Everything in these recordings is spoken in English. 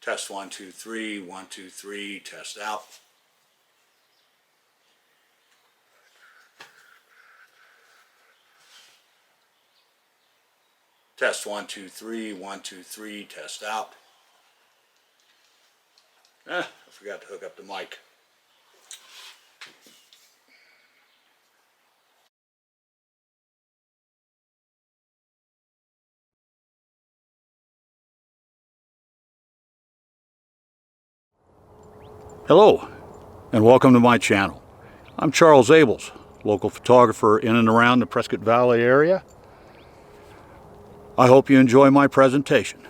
Test 1, 2, 3, 1, 2, 3, test out. Test 1, 2, 3, 1, 2, 3, test out. I forgot to hook up the mic. Hello, and welcome to my channel. I'm Charles Abels, local photographer in and around the Prescott Valley area. I hope you enjoy my presentation.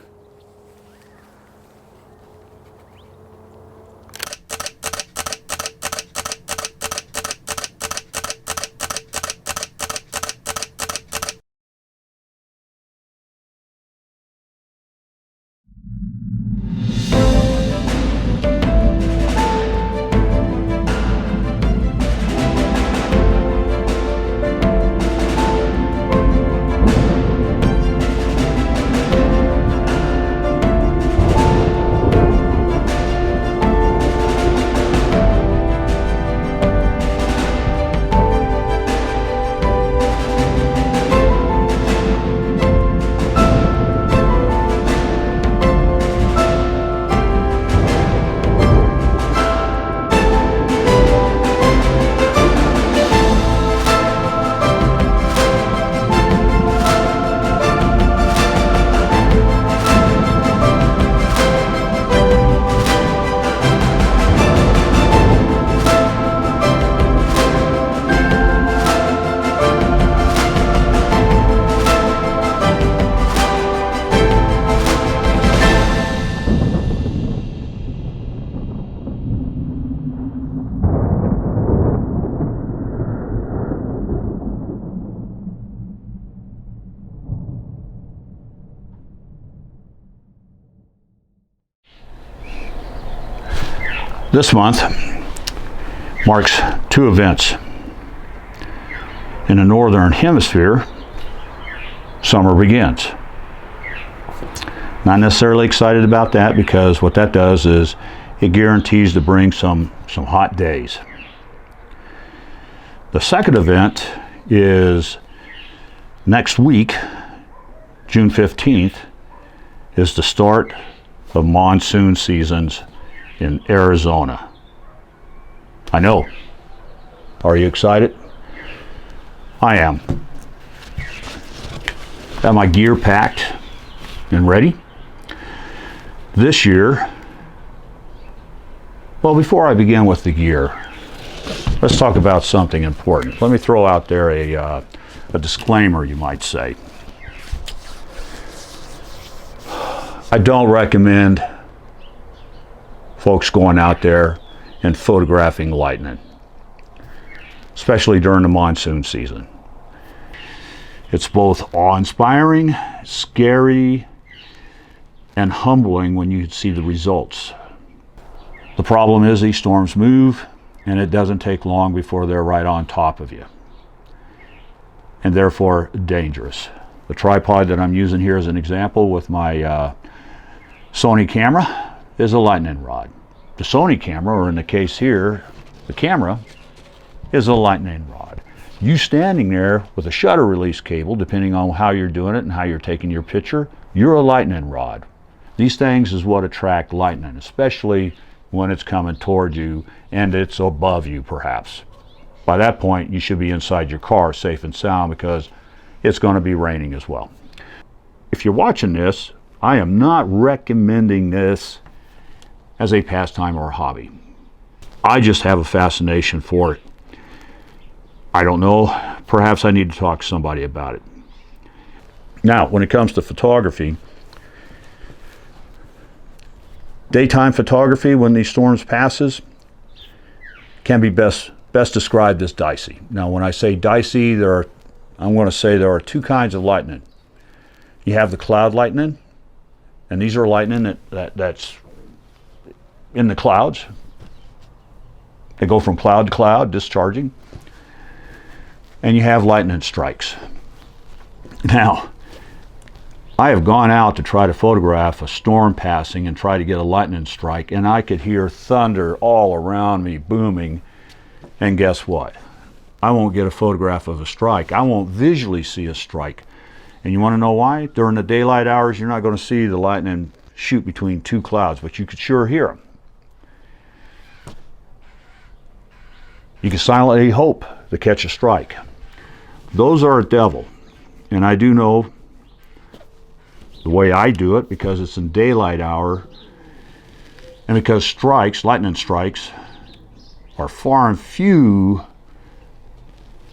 This month marks two events. In the northern hemisphere, summer begins. Not necessarily excited about that, because what that does is it guarantees to bring some hot days. The second event is next week, June 15th, is the start of monsoon seasons in Arizona. I know. Are you excited? I am. Got my gear packed and ready. This year, well, before I begin with the gear, let's talk about something important. Let me throw out there a disclaimer, you might say. I don't recommend folks going out there and photographing lightning, especially during the monsoon season. It's both awe-inspiring, scary, and humbling when you see the results. The problem is these storms move, and it doesn't take long before they're right on top of you, and therefore dangerous. The tripod that I'm using here as an example with my Sony camera is a lightning rod. The Sony camera, or in the case here, the camera, is a lightning rod. You standing there with a shutter release cable, depending on how you're doing it and how you're taking your picture, you're a lightning rod. These things is what attract lightning, especially when it's coming toward you and it's above you perhaps. By that point, you should be inside your car safe and sound, because it's going to be raining as well. If you're watching this, I am not recommending this as a pastime or a hobby. I just have a fascination for it. I don't know, perhaps I need to talk to somebody about it. Now, when it comes to photography, daytime photography when these storms passes can be best described as dicey. Now, when I say dicey, I'm going to say there are two kinds of lightning. You have the cloud lightning, and these are lightning that's in the clouds. They go from cloud to cloud, discharging. And you have lightning strikes. Now, I have gone out to try to photograph a storm passing and try to get a lightning strike, and I could hear thunder all around me booming, and guess what? I won't get a photograph of a strike. I won't visually see a strike. And you want to know why? During the daylight hours, you're not going to see the lightning shoot between two clouds, but you could sure hear them. You can silently hope to catch a strike. Those are a devil. And I do know the way I do it, because it's in daylight hour, and because strikes, lightning strikes, are far and few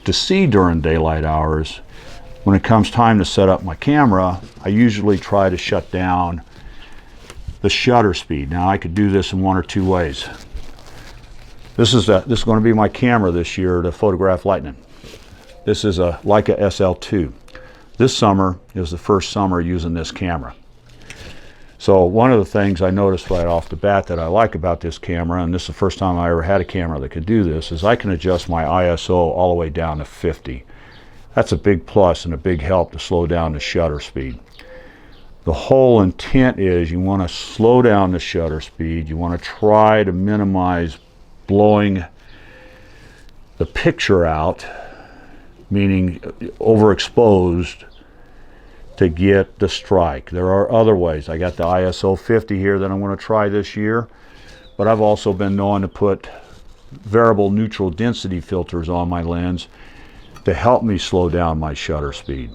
to see during daylight hours. When it comes time to set up my camera, I usually try to shut down the shutter speed. Now, I could do this in one or two ways. This is going to be my camera this year to photograph lightning. This is a Leica SL2. This summer is the first summer using this camera. So one of the things I noticed right off the bat that I like about this camera, and this is the first time I ever had a camera that could do this, is I can adjust my ISO all the way down to 50. That's a big plus and a big help to slow down the shutter speed. The whole intent is you want to slow down the shutter speed. You want to try to minimize blowing the picture out, meaning overexposed, to get the strike. There are other ways. I got the ISO 50 here that I'm going to try this year, but I've also been known to put variable neutral density filters on my lens to help me slow down my shutter speed.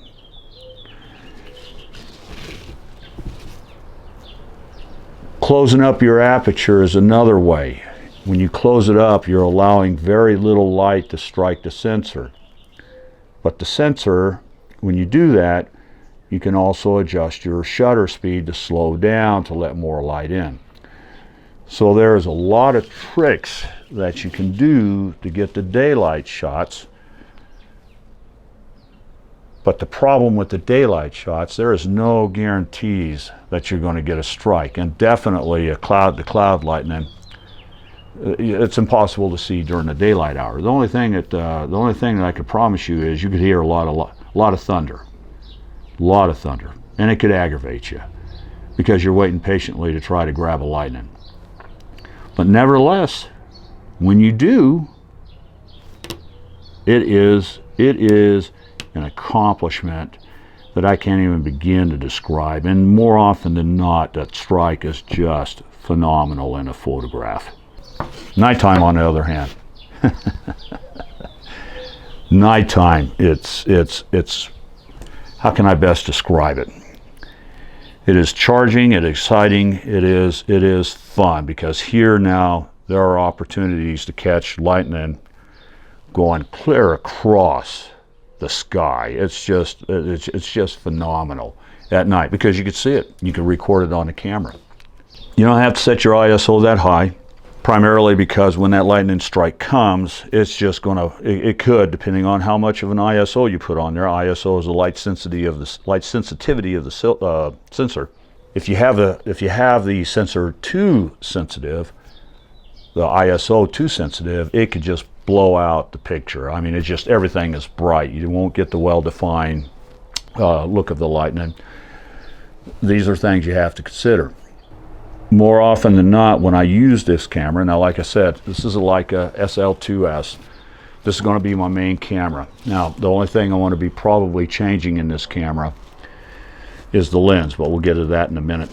Closing up your aperture is another way. When you close it up, you're allowing very little light to strike the sensor. But the sensor, when you do that, you can also adjust your shutter speed to slow down to let more light in. So there's a lot of tricks that you can do to get the daylight shots. But the problem with the daylight shots, there is no guarantees that you're going to get a strike. And definitely a cloud-to-cloud lightning, it's impossible to see during the daylight hour. The only thing that I could promise you is you could hear a lot of thunder. A lot of thunder, and it could aggravate you because you're waiting patiently to try to grab a lightning. But nevertheless, when you do, it is an accomplishment that I can't even begin to describe. And more often than not, that strike is just phenomenal in a photograph. Nighttime, on the other hand, nighttime, it's how can I best describe it? It is charging, it's exciting, it is fun, because here now there are opportunities to catch lightning going clear across the sky. It's just phenomenal at night because you can see it. You can record it on the camera. You don't have to set your ISO that high, primarily because when that lightning strike comes, it's just it could, depending on how much of an ISO you put on there. ISO is the light sensitivity of the sensor. If you have the sensor too sensitive, the ISO too sensitive, it could just blow out the picture. I mean, it's just, everything is bright. You won't get the well-defined look of the lightning. These are things you have to consider. More often than not, when I use this camera, now like I said, this is a Leica SL2S. This is going to be my main camera. Now, the only thing I want to be probably changing in this camera is the lens, but we'll get to that in a minute.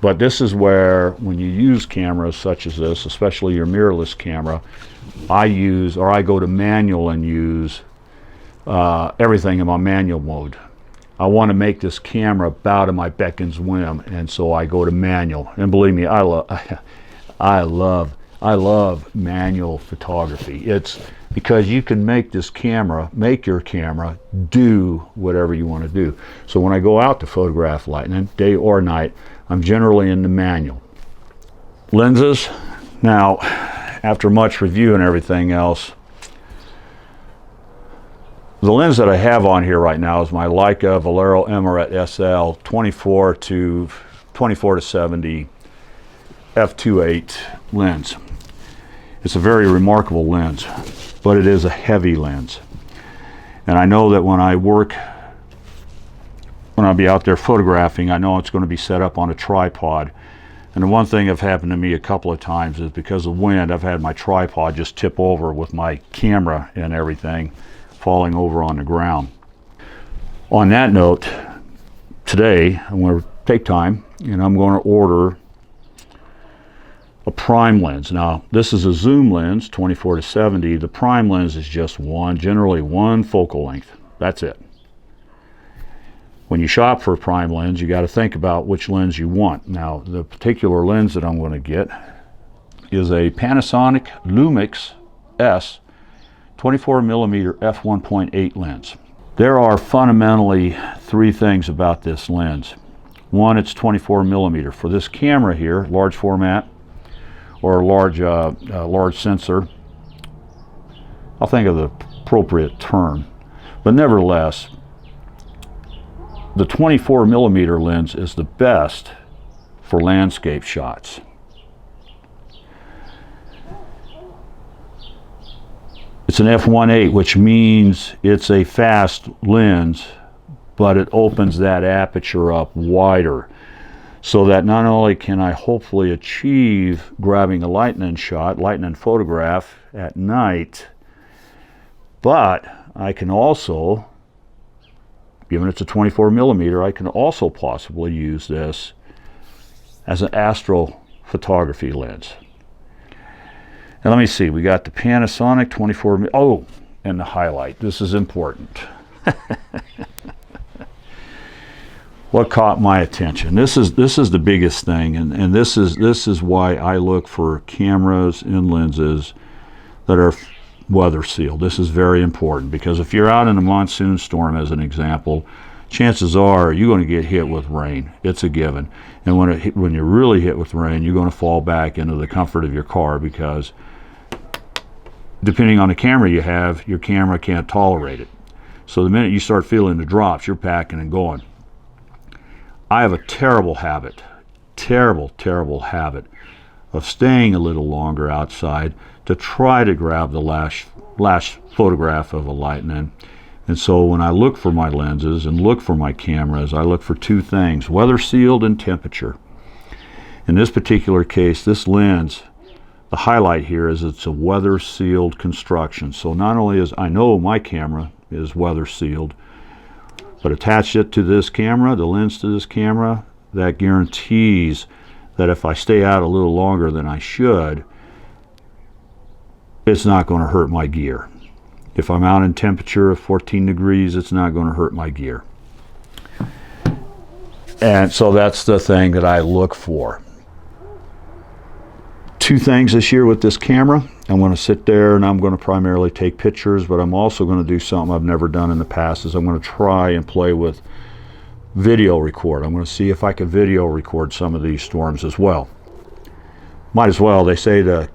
But this is where, when you use cameras such as this, especially your mirrorless camera, I go to manual and use everything in my manual mode. I want to make this camera bow to my beck and whim, and so I go to manual. And believe me, I love manual photography. It's because you can make your camera do whatever you want to do. So when I go out to photograph lightning, day or night, I'm generally in the manual. Lenses, now, after much review and everything else, the lens that I have on here right now is my Leica Valero Emirate SL 24 to 70 f2.8 lens. It's a very remarkable lens, but it is a heavy lens. And I know that when I work when I'll be out there photographing, I know it's going to be set up on a tripod. And the one thing that's happened to me a couple of times is because of wind, I've had my tripod just tip over with my camera and everything falling over on the ground. On that note, today I'm going to take time and I'm going to order a prime lens. Now, this is a zoom lens, 24-70. The prime lens is just generally one focal length. That's it. When you shop for a prime lens, you got to think about which lens you want. Now, the particular lens that I'm going to get is a Panasonic Lumix S 24mm f1.8 lens. There are fundamentally three things about this lens. One, it's 24mm. For this camera here, large format or large sensor, I'll think of the appropriate term. But nevertheless, the 24mm lens is the best for landscape shots. It's an f1.8, which means it's a fast lens, but it opens that aperture up wider, so that not only can I hopefully achieve grabbing a lightning photograph at night, but I can also, given it's a 24mm, I can also possibly use this as an astrophotography lens. And let me see, we got the Panasonic 24mm. Oh, and the highlight. This is important. What caught my attention? This is the biggest thing, and this is why I look for cameras and lenses that are weather sealed. This is very important, because if you're out in a monsoon storm, as an example, chances are you're going to get hit with rain. It's a given. And when you're really hit with rain, you're going to fall back into the comfort of your car, because depending on the camera you have, your camera can't tolerate it. So the minute you start feeling the drops, you're packing and going. I have a terrible habit of staying a little longer outside to try to grab the last photograph of a lightning. And so when I look for my lenses and look for my cameras, I look for two things: weather sealed and temperature. In this particular case, this lens, the highlight here is it's a weather sealed construction. So not only is I know my camera is weather sealed, but attach it to this camera, the lens to this camera, that guarantees that if I stay out a little longer than I should, it's not going to hurt my gear. If I'm out in temperature of 14 degrees, it's not going to hurt my gear. And so that's the thing that I look for. Two things this year with this camera. I'm going to sit there and I'm going to primarily take pictures, but I'm also going to do something I've never done in the past, is I'm going to try and play with video record. I'm going to see if I can video record some of these storms as well. Might as well. They say the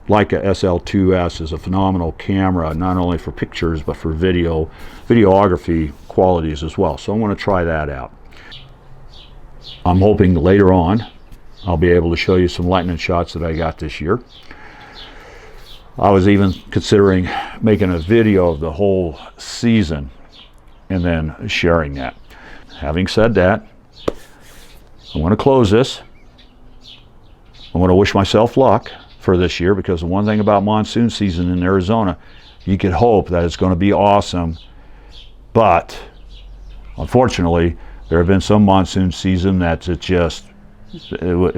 Leica SL2S is a phenomenal camera, not only for pictures, but for videography qualities as well. So I'm going to try that out. I'm hoping later on I'll be able to show you some lightning shots that I got this year. I was even considering making a video of the whole season and then sharing that. Having said that, I'm going to close this. I'm going to wish myself luck for this year, because the one thing about monsoon season in Arizona, you could hope that it's going to be awesome, but unfortunately there have been some monsoon season that's it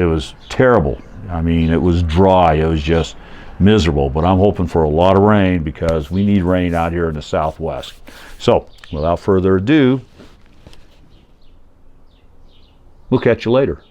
was terrible. I mean, it was dry, it was just miserable, but I'm hoping for a lot of rain, because we need rain out here in the Southwest. So without further ado, we'll catch you later.